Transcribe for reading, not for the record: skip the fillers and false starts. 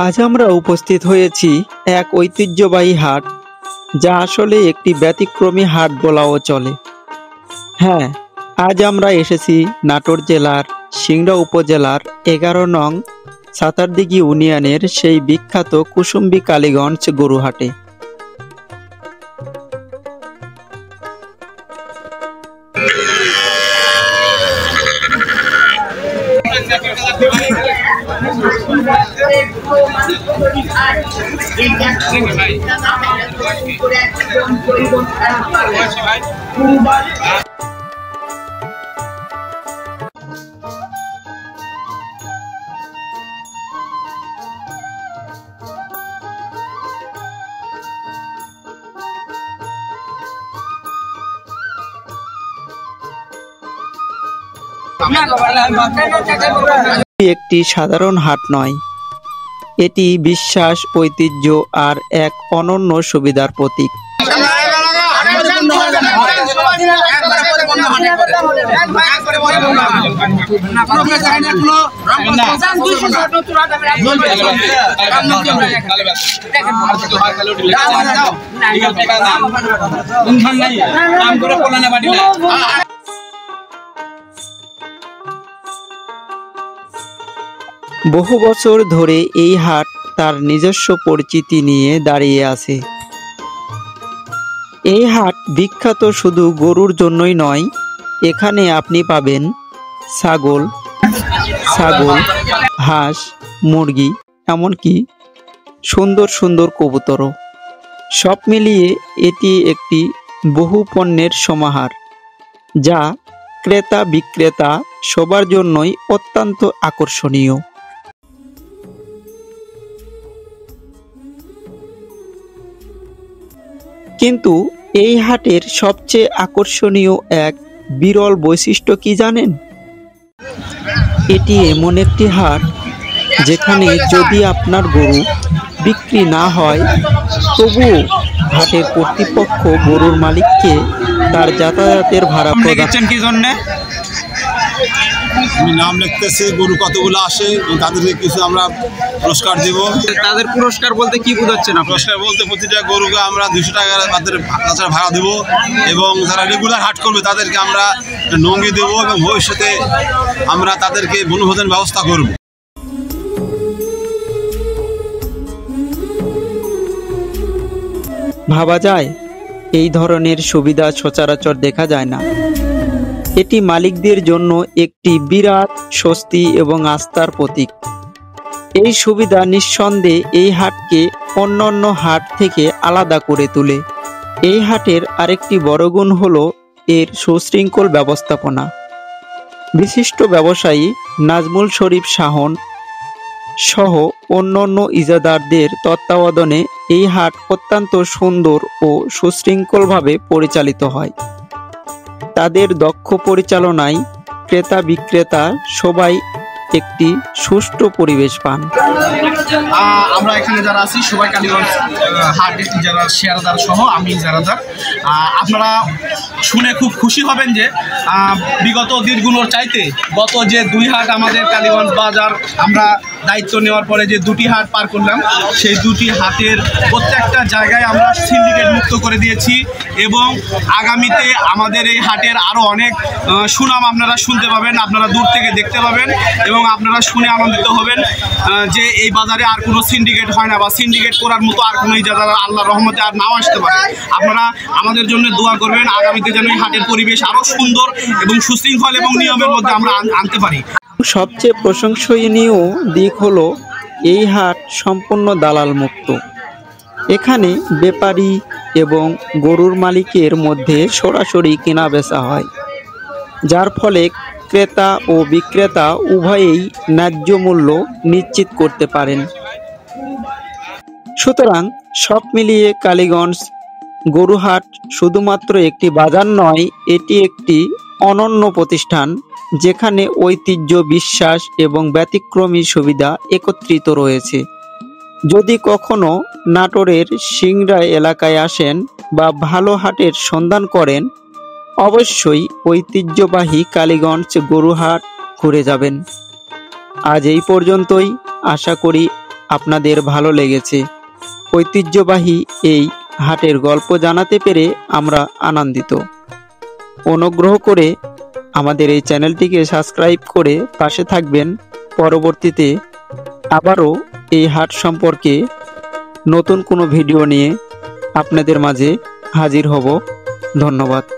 আজ আমরা উপস্থিত হয়েছি এক ঐতিহ্যবাহী হাট, যা আসলে একটি ব্যতিক্রমী হাট বলাও চলে। হ্যাঁ, আজ আমরা এসেছি নাটোর জেলার সিংড়া উপজেলার 11 নং সাতারদিঘি ইউনিয়নের সেই বিখ্যাত কুসুম্বী কালীগঞ্জ গরুহাটে। একটি সাধারণ হাট নয়, এটি বিশ্বাস, ঐতিহ্য আর এক অনন্য সুবিধার প্রতীক। বহু বছর ধরে এই হাট তার নিজস্ব পরিচিতি নিয়ে দাঁড়িয়ে আছে। এই হাট বিখ্যাত শুধু গরুর জন্যই নয়, এখানে আপনি পাবেন ছাগল, হাঁস, মুরগি, এমনকি সুন্দর সুন্দর কবুতরও। সব মিলিয়ে এটি একটি বহু পণ্যের সমাহার, যা ক্রেতা বিক্রেতা সবার জন্যই অত্যন্ত আকর্ষণীয়। কিন্তু এই হাটের সবচেয়ে আকর্ষণীয় এক বিরল বৈশিষ্ট্য কি জানেন? এটি এমন একটি হাট যেখানে যদি আপনার গরু বিক্রি না হয়, তবুও হাটের কর্তৃপক্ষ গরুর মালিককে তার যাতায়াতের ভাড়া প্রদান। কি জন্য আমি নাম লিখতেছি, গরু কতগুলো আসে তাদেরকে কিছু আমরা পুরস্কার দেব। তাদের পুরস্কার বলতে কি বোঝাচ্ছেন? পুরস্কার বলতে প্রতিটা গরুকে আমরা 200 টাকা তাদের ভাড়া দেবো, এবং যারা রেগুলার হাট করবে তাদেরকে আমরা নঙ্গি দেবো, এবং ভবিষ্যতে আমরা তাদেরকে বনভোজন ব্যবস্থা করব। ভাবা যায় এই ধরনের সুবিধা সচরাচর দেখা যায় না। এটি মালিকদের জন্য একটি বিরাট স্বস্তি এবং আস্থার প্রতীক। এই সুবিধা নিঃসন্দেহে এই হাটকে অন্যান্য হাট থেকে আলাদা করে তোলে। এই হাটের আরেকটি বড় গুণ হলো এর সুশৃঙ্খল ব্যবস্থাপনা। বিশিষ্ট ব্যবসায়ী নাজমুল শরীফ শাহন সহ অন্যান্য ইজাদারদের তত্ত্বাবধানে এই হাট অত্যন্ত সুন্দর ও সুশৃঙ্খলভাবে পরিচালিত হয়। তাদের দক্ষ পরিচালনায় ক্রেতা বিক্রেতা সবাই একটি সুষ্ঠু পরিবেশ পান। আমরা এখানে যারা আছি সবাই কালীগঞ্জ হাটের যারা শেয়ারদার সহ আমি ইজারাদার। আপনারা শুনে খুব খুশি হবেন যে বিগত দিনগুলোর চাইতে গত যে 2 হাট আমাদের কালীগঞ্জ বাজার আমরা দায়িত্ব নেওয়ার পরে যে 2টি হাট পার করলাম, সেই 2টি হাটের প্রত্যেকটা জায়গায় আমরা সিন্ডিকেট মুক্ত করে দিয়েছি, এবং আগামীতে আমাদের এই হাটের আরও অনেক সুনাম আপনারা শুনতে পাবেন, আপনারা দূর থেকে দেখতে পাবেন, এবং আপনারা শুনে আনন্দিত হবেন যে এই বাজারে আর কোনো সিন্ডিকেট হয় না, বা সিন্ডিকেট করার মতো আর কোনো ইজারা আল্লাহর রহমতে আর নাও আসতে পারে। আপনারা আমাদের জন্য দোয়া করবেন, আগামীতে যেন এই হাটের পরিবেশ আরও সুন্দর এবং সুশৃঙ্খল এবং নিয়মের মধ্যে আমরা আনতে পারি। সবচেয়ে প্রশংসনীয় দিক হলো এই হাট সম্পূর্ণ দালাল মুক্ত। এখানে ব্যাপারী এবং গরুর মালিকের মধ্যে সরাসরি কেনা বেচা হয়, যার ফলে ক্রেতা ও বিক্রেতা উভয়েই ন্যায্য মূল্য নিশ্চিত করতে পারেন। সুতরাং সব মিলিয়ে কালীগঞ্জ গরুহাট শুধুমাত্র একটি বাজার নয়, এটি একটি অনন্য প্রতিষ্ঠান যেখানে ঐতিহ্য, বিশ্বাস এবং ব্যতিক্রমী সুবিধা একত্রিত রয়েছে। যদি কখনো নাটোরের সিংড়া এলাকায় আসেন বা ভালো হাটের সন্ধান করেন, অবশ্যই ঐতিহ্যবাহী কালীগঞ্জ গরুহাট ঘুরে যাবেন। আজ এই পর্যন্তই। আশা করি আপনাদের ভালো লেগেছে। ঐতিহ্যবাহী এই হাটের গল্প জানাতে পেরে আমরা আনন্দিত। অনুগ্রহ করে আমাদের এই চ্যানেলটিকে সাবস্ক্রাইব করে পাশে থাকবেন। পরবর্তীতে আবারও এই হাট সম্পর্কে নতুন কোনো ভিডিও নিয়ে আপনাদের মাঝে হাজির হব। ধন্যবাদ।